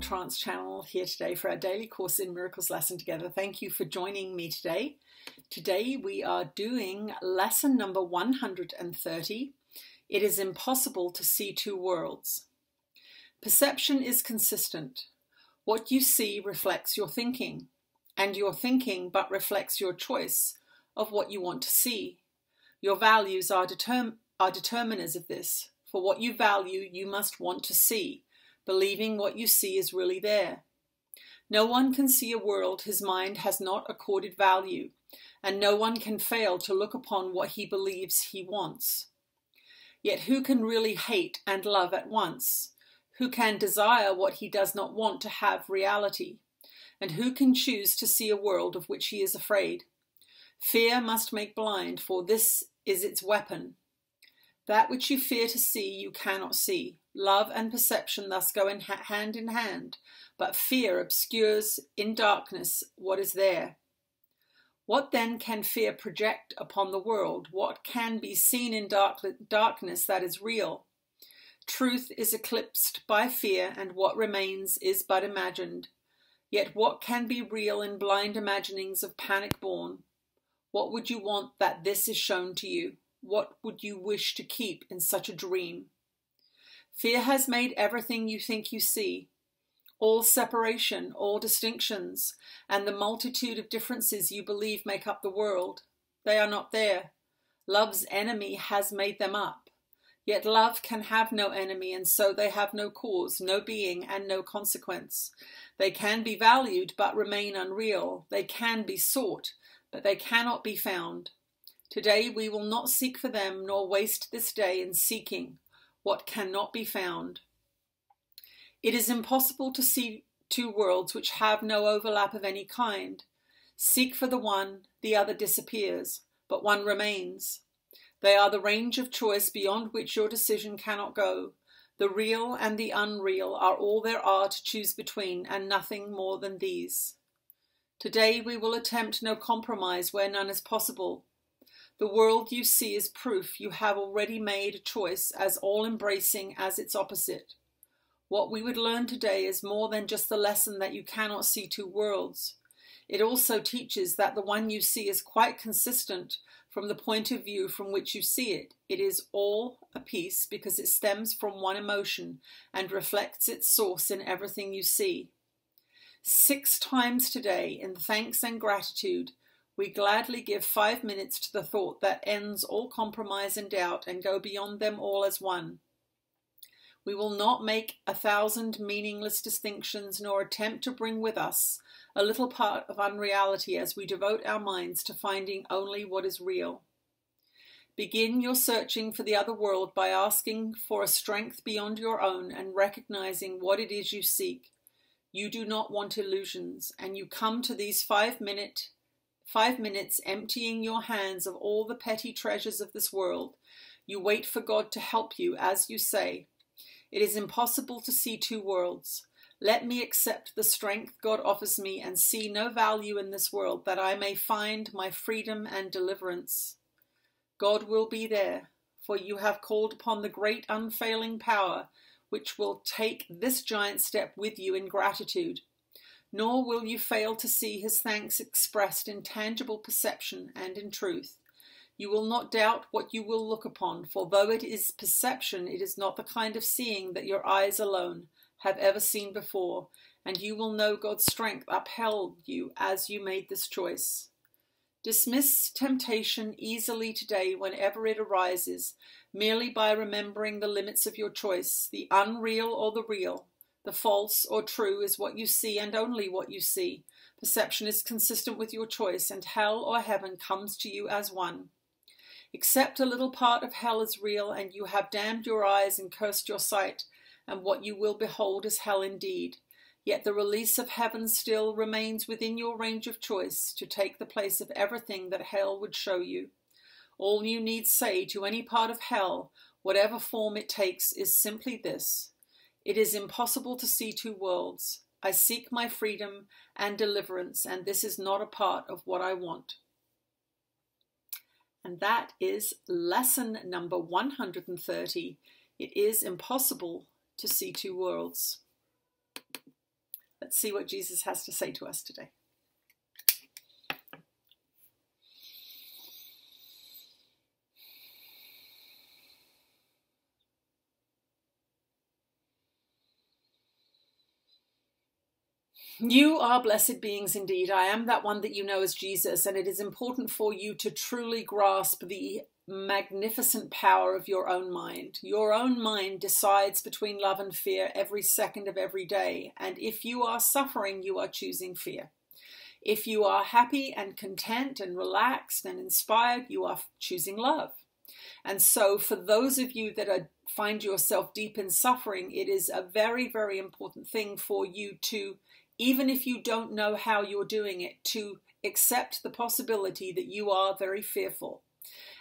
Trance channel here today for our daily Course in Miracles lesson together. Thank you for joining me today. Today we are doing lesson number 130. It is impossible to see two worlds. Perception is consistent. What you see reflects your thinking, and your thinking but reflects your choice of what you want to see. Your values are determiners of this. For what you value, you must want to see, believing what you see is really there. No one can see a world his mind has not accorded value, and no one can fail to look upon what he believes he wants. Yet who can really hate and love at once? Who can desire what he does not want to have reality? And who can choose to see a world of which he is afraid? Fear must make blind, for this is its weapon. That which you fear to see, you cannot see. Love and perception thus go hand in hand, but fear obscures in darkness what is there. What then can fear project upon the world? What can be seen in darkness that is real? Truth is eclipsed by fear, and what remains is but imagined. Yet what can be real in blind imaginings of panic born? What would you want that this is shown to you? What would you wish to keep in such a dream? Fear has made everything you think you see, all separation, all distinctions, and the multitude of differences you believe make up the world. They are not there. Love's enemy has made them up. Yet love can have no enemy, and so they have no cause, no being, and no consequence. They can be valued, but remain unreal. They can be sought, but they cannot be found. Today we will not seek for them, nor waste this day in seeking what cannot be found. It is impossible to see two worlds which have no overlap of any kind. Seek for the one, the other disappears, but one remains. They are the range of choice beyond which your decision cannot go. The real and the unreal are all there are to choose between, and nothing more than these. Today we will attempt no compromise where none is possible. The world you see is proof you have already made a choice as all-embracing as its opposite. What we would learn today is more than just the lesson that you cannot see two worlds. It also teaches that the one you see is quite consistent from the point of view from which you see it. It is all a piece because it stems from one emotion and reflects its source in everything you see. 6 times today, in thanks and gratitude, we gladly give 5 minutes to the thought that ends all compromise and doubt and go beyond them all as one. We will not make 1,000 meaningless distinctions nor attempt to bring with us a little part of unreality as we devote our minds to finding only what is real. Begin your searching for the other world by asking for a strength beyond your own and recognizing what it is you seek. You do not want illusions, and you come to these 5 minutes emptying your hands of all the petty treasures of this world. You wait for God to help you as you say, "It is impossible to see two worlds. Let me accept the strength God offers me and see no value in this world, that I may find my freedom and deliverance." God will be there, for you have called upon the great unfailing power which will take this giant step with you in gratitude. Nor will you fail to see his thanks expressed in tangible perception and in truth. You will not doubt what you will look upon, for though it is perception, it is not the kind of seeing that your eyes alone have ever seen before, and you will know God's strength upheld you as you made this choice. Dismiss temptation easily today whenever it arises, merely by remembering the limits of your choice, the unreal or the real. The false or true is what you see and only what you see. Perception is consistent with your choice, and hell or heaven comes to you as one. Accept a little part of hell as real, and you have damned your eyes and cursed your sight, and what you will behold is hell indeed. Yet the release of heaven still remains within your range of choice to take the place of everything that hell would show you. All you need say to any part of hell, whatever form it takes, is simply this: "It is impossible to see two worlds. I seek my freedom and deliverance, and this is not a part of what I want." And that is lesson number 130. It is impossible to see two worlds. Let's see what Jesus has to say to us today. You are blessed beings indeed. I am that one that you know as Jesus, and it is important for you to truly grasp the magnificent power of your own mind. Your own mind decides between love and fear every second of every day, and if you are suffering, you are choosing fear. If you are happy and content and relaxed and inspired, you are choosing love. And so for those of you that find yourself deep in suffering, it is a very, very important thing for you to, even if you don't know how you're doing it, to accept the possibility that you are very fearful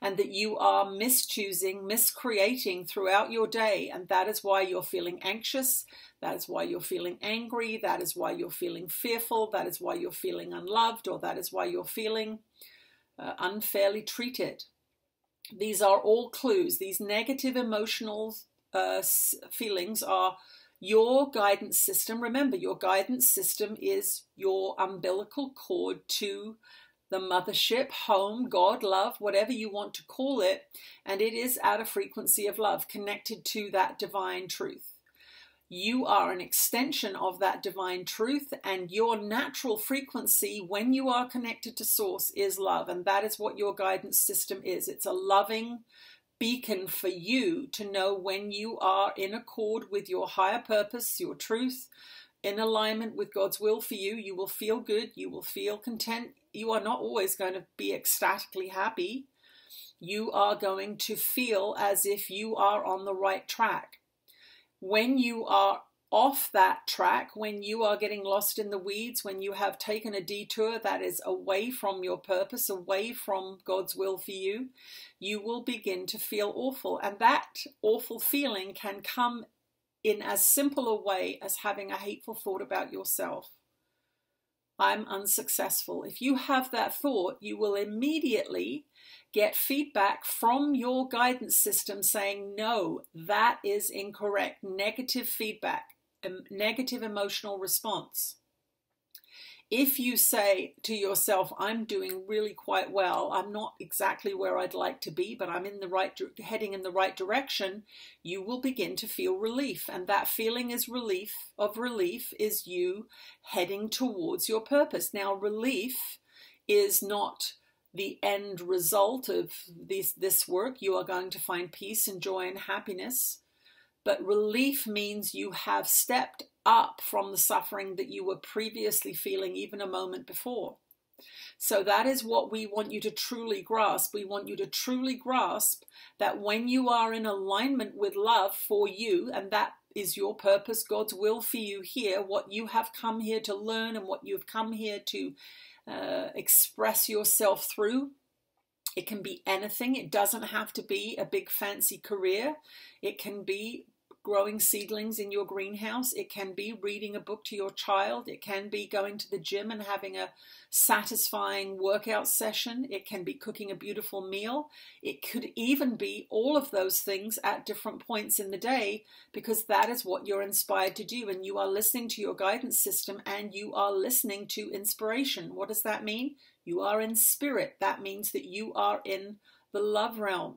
and that you are mischoosing, miscreating throughout your day. And that is why you're feeling anxious. That is why you're feeling angry. That is why you're feeling fearful. That is why you're feeling unloved, or that is why you're feeling unfairly treated. These are all clues. These negative emotional feelings are your guidance system. Remember, your guidance system is your umbilical cord to the mothership, home, God, love, whatever you want to call it. And it is at a frequency of love, connected to that divine truth. You are an extension of that divine truth, and your natural frequency when you are connected to source is love. And that is what your guidance system is. It's a loving beacon for you to know when you are in accord with your higher purpose, your truth, in alignment with God's will for you. You will feel good. You will feel content. You are not always going to be ecstatically happy. You are going to feel as if you are on the right track. When you are off that track, when you are getting lost in the weeds, when you have taken a detour that is away from your purpose, away from God's will for you, you will begin to feel awful. And that awful feeling can come in as simple a way as having a hateful thought about yourself. I'm unsuccessful. If you have that thought, you will immediately get feedback from your guidance system saying, no, that is incorrect. Negative feedback, a negative emotional response. If you say to yourself, I'm doing really quite well, I'm not exactly where I'd like to be, but I'm in the heading in the right direction, you will begin to feel relief. And that feeling is relief is you heading towards your purpose. Now, relief is not the end result of this work. You are going to find peace and joy and happiness. But relief means you have stepped up from the suffering that you were previously feeling even a moment before. So that is what we want you to truly grasp. We want you to truly grasp that when you are in alignment with love for you, and that is your purpose, God's will for you here, what you have come here to learn and what you've come here to express yourself through. It can be anything. It doesn't have to be a big fancy career. It can be growing seedlings in your greenhouse. It can be reading a book to your child. It can be going to the gym and having a satisfying workout session. It can be cooking a beautiful meal. It could even be all of those things at different points in the day, because that is what you're inspired to do. And you are listening to your guidance system and you are listening to inspiration. What does that mean? You are in spirit. That means that you are in the love realm.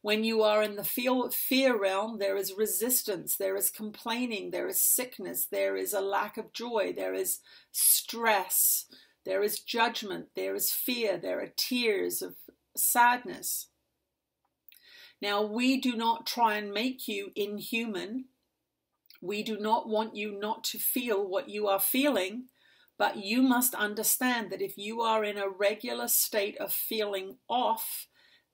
When you are in the fear realm, there is resistance, there is complaining, there is sickness, there is a lack of joy, there is stress, there is judgment, there is fear, there are tears of sadness. Now, we do not try and make you inhuman. We do not want you not to feel what you are feeling, but you must understand that if you are in a regular state of feeling off,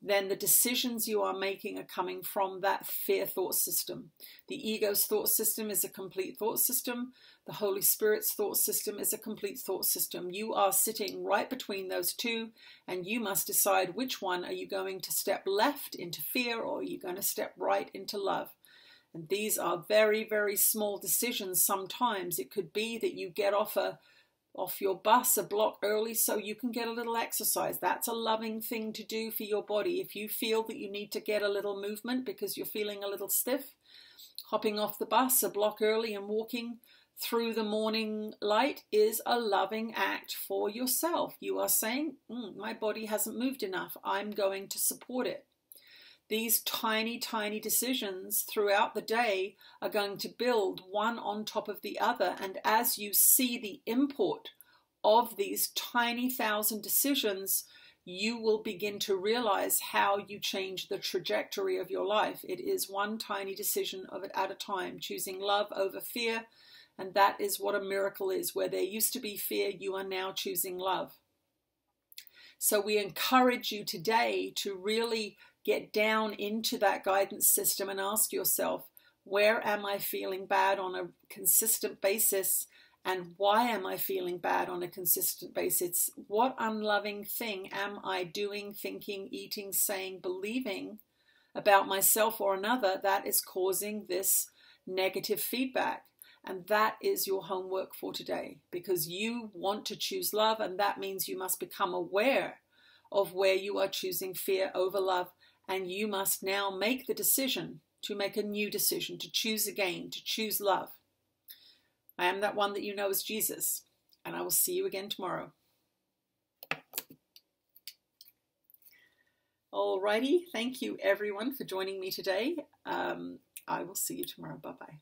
then the decisions you are making are coming from that fear thought system. The ego's thought system is a complete thought system. The Holy Spirit's thought system is a complete thought system. You are sitting right between those two, and you must decide which one are you going to step left into fear, or are you going to step right into love. And these are very, very small decisions. Sometimes it could be that you get off your bus a block early so you can get a little exercise. That's a loving thing to do for your body. If you feel that you need to get a little movement because you're feeling a little stiff, hopping off the bus a block early and walking through the morning light is a loving act for yourself. You are saying, my body hasn't moved enough. I'm going to support it. These tiny, tiny decisions throughout the day are going to build one on top of the other. And as you see the import of these tiny 1,000 decisions, you will begin to realize how you change the trajectory of your life. It is one tiny decision at a time, choosing love over fear. And that is what a miracle is. Where there used to be fear, you are now choosing love. So we encourage you today to really get down into that guidance system and ask yourself, where am I feeling bad on a consistent basis? And why am I feeling bad on a consistent basis? What unloving thing am I doing, thinking, eating, saying, believing about myself or another that is causing this negative feedback? And that is your homework for today, because you want to choose love, and that means you must become aware of where you are choosing fear over love, and you must now make the decision to make a new decision, to choose again, to choose love. I am that one that you know as Jesus, and I will see you again tomorrow. Alrighty, thank you everyone for joining me today. I will see you tomorrow. Bye-bye.